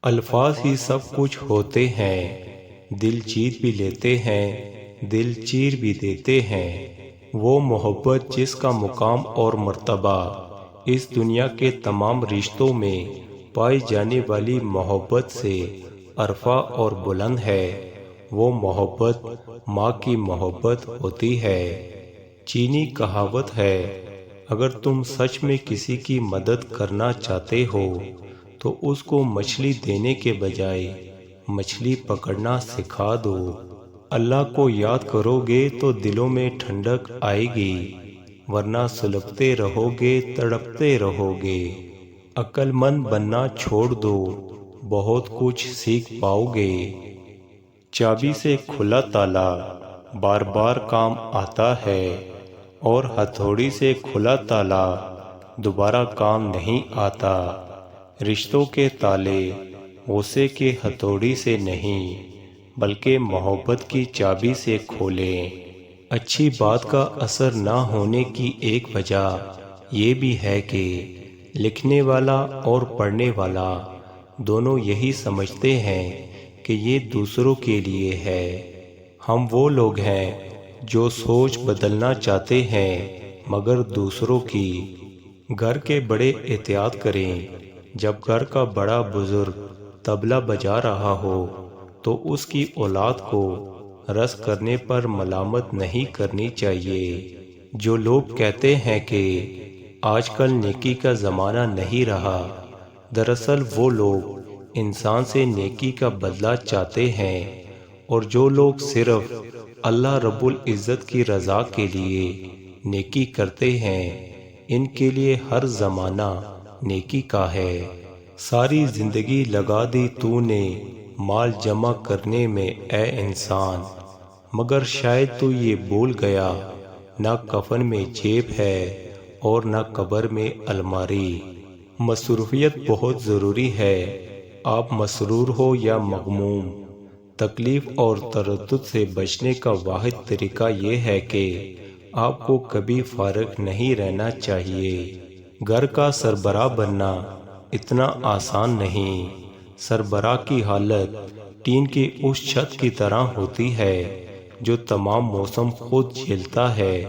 الفاظ ہی سب کچھ ہوتے ہیں، دل جیت بھی لیتے ہیں، دل چیر بھی دیتے ہیں۔ وہ محبت جس کا مقام اور مرتبہ اس دنیا کے تمام رشتوں میں پائی جانے والی محبت سے ارفع اور بلند ہے، وہ محبت ماں کی محبت ہوتی ہے۔ چینی کہاوت ہے، اگر تم سچ میں کسی کی مدد کرنا چاہتے ہو تو اس کو مچھلی دینے کے بجائے مچھلی پکڑنا سکھا دو۔ اللہ کو یاد کرو گے تو دلوں میں ٹھنڈک آئے گی، ورنہ سلگتے رہو گے، تڑپتے رہو گے۔ عقل مند بننا چھوڑ دو، بہت کچھ سیکھ پاؤ گے۔ چابی سے کھلا تالا بار بار کام آتا ہے، اور ہتھوڑی سے کھلا تالا دوبارہ کام نہیں آتا۔ رشتوں کے تالے غصے کے ہتھوڑی سے نہیں بلکہ محبت کی چابی سے کھولیں۔ اچھی بات کا اثر نہ ہونے کی ایک وجہ یہ بھی ہے کہ لکھنے والا اور پڑھنے والا دونوں یہی سمجھتے ہیں کہ یہ دوسروں کے لیے ہے۔ ہم وہ لوگ ہیں جو سوچ بدلنا چاہتے ہیں مگر دوسروں کی۔ گھر کے بڑے احتیاط کریں، جب گھر کا بڑا بزرگ طبلہ بجا رہا ہو تو اس کی اولاد کو رقص کرنے پر ملامت نہیں کرنی چاہیے۔ جو لوگ کہتے ہیں کہ آج کل نیکی کا زمانہ نہیں رہا، دراصل وہ لوگ انسان سے نیکی کا بدلہ چاہتے ہیں، اور جو لوگ صرف اللہ رب العزت کی رضا کے لیے نیکی کرتے ہیں ان کے لیے ہر زمانہ نیکی کا ہے۔ ساری زندگی لگا دی تو نے مال جمع کرنے میں اے انسان، مگر شاید تو یہ بھول گیا نہ کفن میں جیب ہے اور نہ قبر میں الماری۔ مصروفیت بہت ضروری ہے، آپ مسرور ہو یا مغموم۔ تکلیف اور تردد سے بچنے کا واحد طریقہ یہ ہے کہ آپ کو کبھی فارغ نہیں رہنا چاہیے۔ گھر کا سربراہ بننا اتنا آسان نہیں۔ سربراہ کی حالت ٹین کی اس چھت کی طرح ہوتی ہے جو تمام موسم خود جھیلتا ہے،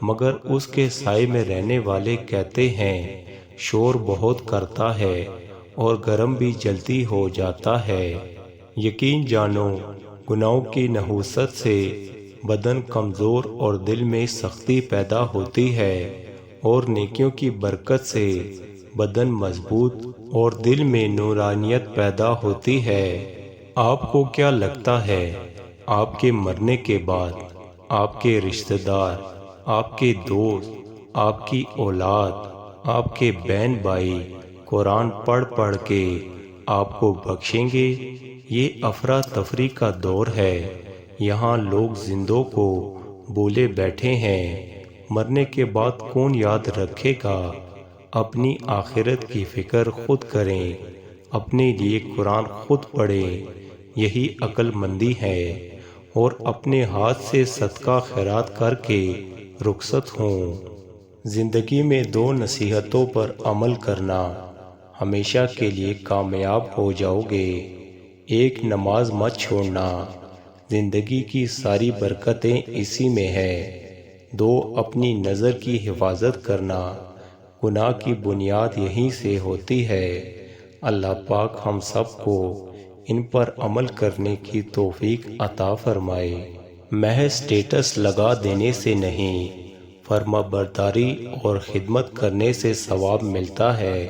مگر اس کے سائے میں رہنے والے کہتے ہیں شور بہت کرتا ہے اور گرم بھی جلدی ہو جاتا ہے۔ یقین جانو، گناہوں کی نحوست سے بدن کمزور اور دل میں سختی پیدا ہوتی ہے، اور نیکیوں کی برکت سے بدن مضبوط اور دل میں نورانیت پیدا ہوتی ہے۔ آپ کو کیا لگتا ہے آپ کے مرنے کے بعد آپ کے رشتہ دار، آپ کے دوست، آپ کی اولاد، آپ کے بہن بھائی قرآن پڑھ پڑھ کے آپ کو بخشیں گے؟ یہ افراتفری کا دور ہے، یہاں لوگ زندوں کو بھولے بیٹھے ہیں۔ مرنے کے بعد کون یاد رکھے گا؟ اپنی آخرت کی فکر خود کریں، اپنے لیے قرآن خود پڑھیں، یہی عقل مندی ہے، اور اپنے ہاتھ سے صدقہ خیرات کر کے رخصت ہوں۔ زندگی میں دو نصیحتوں پر عمل کرنا، ہمیشہ کے لیے کامیاب ہو جاؤ گے۔ ایک، نماز مت چھوڑنا، زندگی کی ساری برکتیں اسی میں ہے۔ دو، اپنی نظر کی حفاظت کرنا، گناہ کی بنیاد یہیں سے ہوتی ہے۔ اللہ پاک ہم سب کو ان پر عمل کرنے کی توفیق عطا فرمائے۔ محض سٹیٹس لگا دینے سے نہیں، فرما برداری اور خدمت کرنے سے ثواب ملتا ہے۔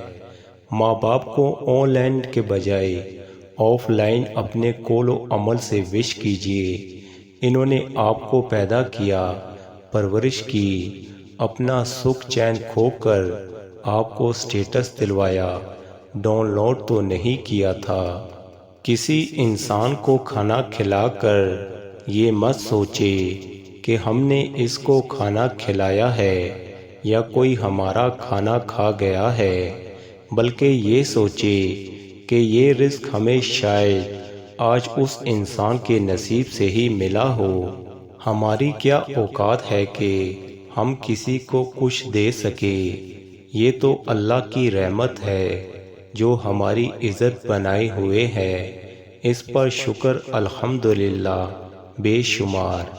ماں باپ کو آن لائن کے بجائے آف لائن اپنے قول و عمل سے وش کیجیے۔ انہوں نے آپ کو پیدا کیا، پرورش کی، اپنا سکھ چین کھو کر آپ کو سٹیٹس دلوایا، ڈاؤن لوڈ تو نہیں کیا تھا۔ کسی انسان کو کھانا کھلا کر یہ مت سوچے کہ ہم نے اس کو کھانا کھلایا ہے یا کوئی ہمارا کھانا کھا گیا ہے، بلکہ یہ سوچے کہ یہ رزق ہمیں شاید آج اس انسان کے نصیب سے ہی ملا ہو۔ ہماری کیا اوقات ہے کہ ہم کسی کو کچھ دے سکے، یہ تو اللہ کی رحمت ہے۔ جو ہماری عزت بنائے ہوئے ہے، اس پر شکر الحمدللہ بے شمار۔